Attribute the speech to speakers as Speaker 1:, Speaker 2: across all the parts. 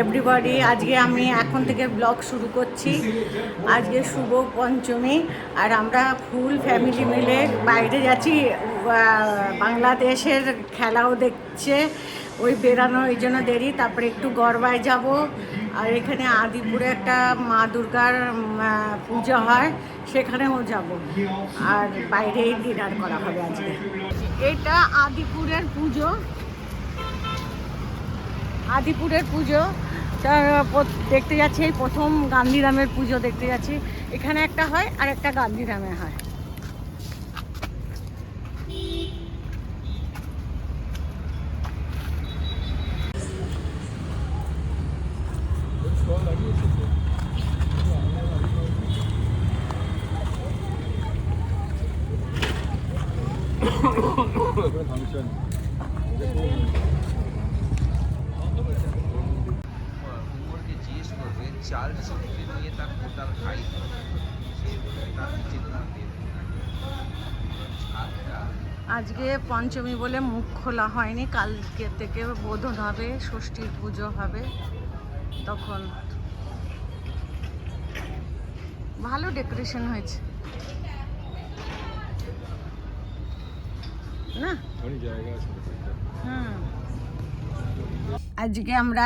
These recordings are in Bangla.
Speaker 1: এভরিবডি, আজকে আমি এখন থেকে ব্লগ শুরু করছি। আজকে শুভ পঞ্চমী আর আমরা ফুল ফ্যামিলি মিলে বাইরে যাচ্ছি। বাংলাদেশের খেলাও দেখছে, ওই বেরানো এই জন্য দেরি। তারপরে একটু গরবায় যাব, আর এখানে আদিপুরে একটা মা দুর্গার পুজো হয়, সেখানেও যাব। আর বাইরেই ডিনার করা হবে আজকে। এটা আদিপুরের পুজো, দেখতে যাচ্ছি। এই প্রথম গান্ধীধামের পুজো দেখতে যাচ্ছি। এখানে একটা হয় আর একটা গান্ধীধামে হয়। আজকে পঞ্চমী বলে মুখ খোলা হয়নি, কালকে থেকে বোধন হবে, ষষ্ঠীর পুজো হবে। তখন ভালো ডেকোরেশন হয়েছে না? আজকে আমরা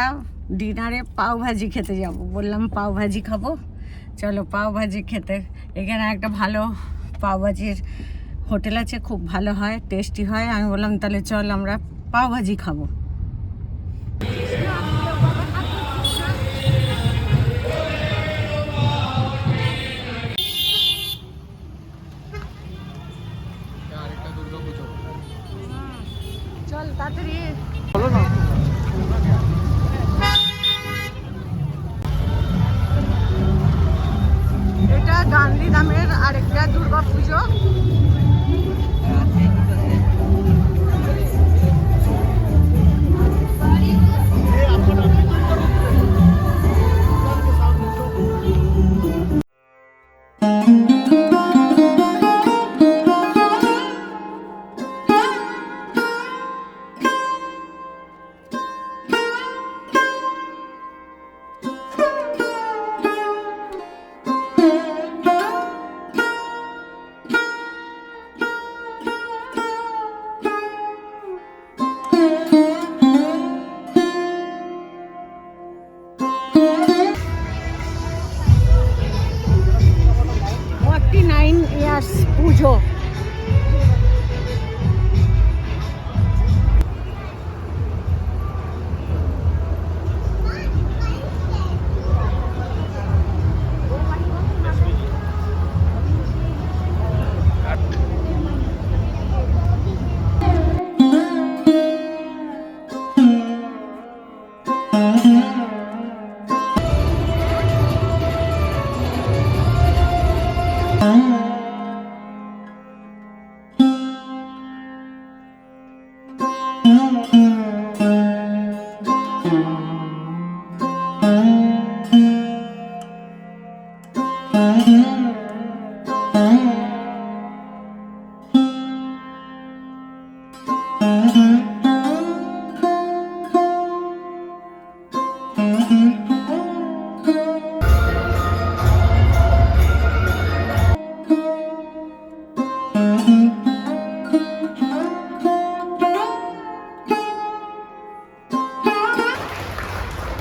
Speaker 1: ডিনারে পাও ভাজি খেতে যাব। বললাম পাও ভাজি খাবো, চলো পাও ভাজি খেতে। এখানে একটা ভালো পাও ভাজির হোটেল আছে, খুব ভালো হয়, টেস্টি হয়। আমি বললাম তাহলে চল আমরা পাও ভাজি খাবো। চল তাড়াতাড়ি। এটা গান্ধীধামের আরেকটা দুর্গা পুজো। পুজো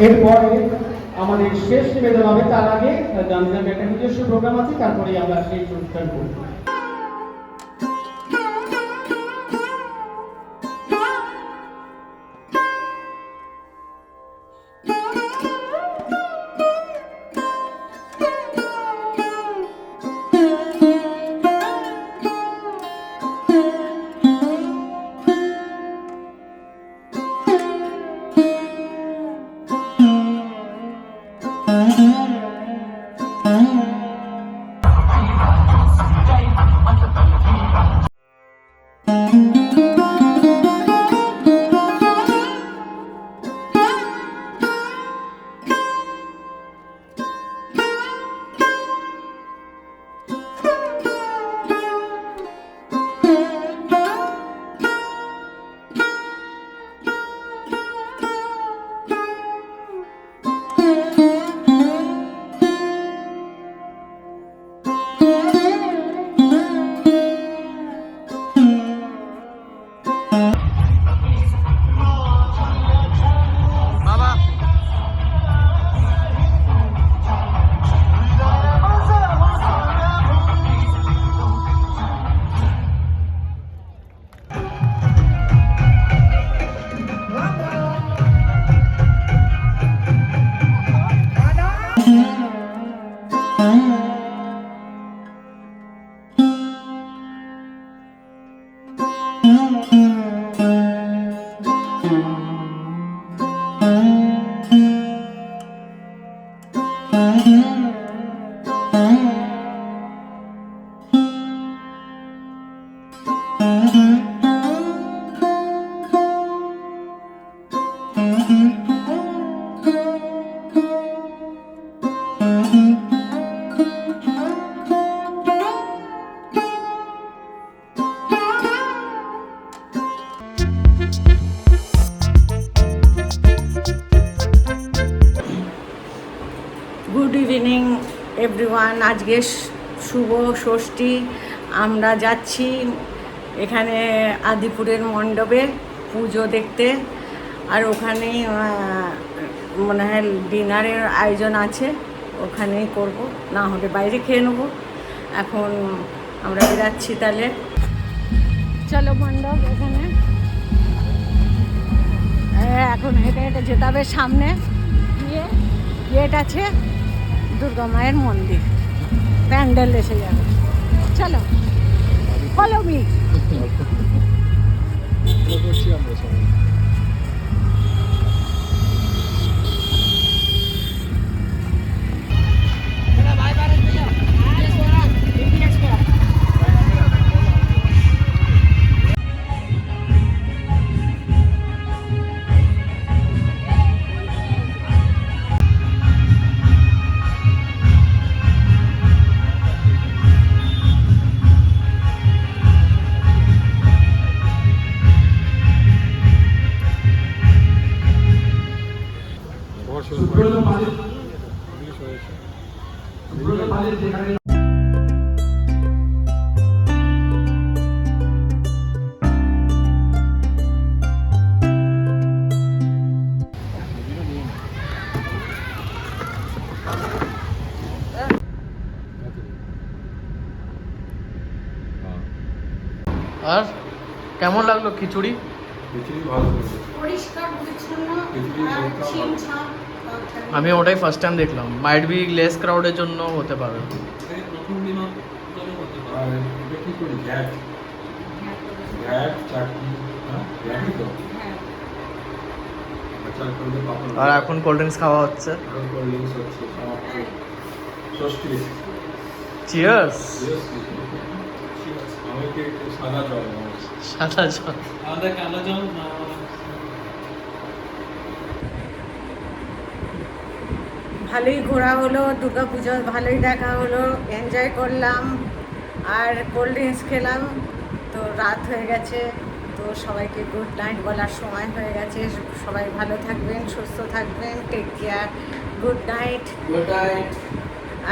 Speaker 2: এরপরে আমাদের শেষ নিবেদন হবে। তার আগে গান্ধীধামের একটা নিজস্ব প্রোগ্রাম আছে, তারপরে আমরা সেই অনুষ্ঠান করব।
Speaker 1: এভরিওয়ান, আজকে শুভ ষষ্ঠী। আমরা যাচ্ছি এখানে আদিপুরের মণ্ডপে পুজো দেখতে, আর ওখানেই মনে হয় ডিনারের আয়োজন আছে, ওখানেই করব, না হলে বাইরে খেয়ে নেবো। এখন আমরা বেরাচ্ছি, তাহলে চলো মণ্ডপ এখানে। এখন হেঁটে হেঁটে যেতে হবে, সামনে গিয়ে গেট আছে, দুর্গা মায়ের মন্দির, প্যান্ডেল এসে যাবে। চলো ফলো মি।
Speaker 3: আর কেমন লাগলো খিচুড়ি? আমি ওটাই ফার্স্ট টাইম দেখলাম। মাইট বি লেস ক্রাউডের জন্য হতে পারে। আর এখন কোল্ড ড্রিঙ্কস খাওয়া হচ্ছে। চিয়ার্স। সাদা জল।
Speaker 1: ভালোই ঘোরা হলো, দুর্গা পুজো ভালোই দেখা হলো, এনজয় করলাম, আর কোল্ড ড্রিঙ্কস খেলাম। তো রাত হয়ে গেছে, তো সবাইকে গুড নাইট বলার সময় হয়ে গেছে। সবাই ভালো থাকবেন, সুস্থ থাকবেন, টেক কেয়ার, গুড নাইট।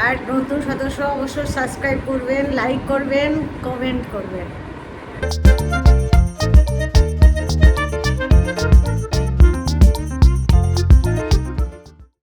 Speaker 1: আর নতুন সদস্য অবশ্যই সাবস্ক্রাইব করবেন, লাইক করবেন, কমেন্ট করবেন।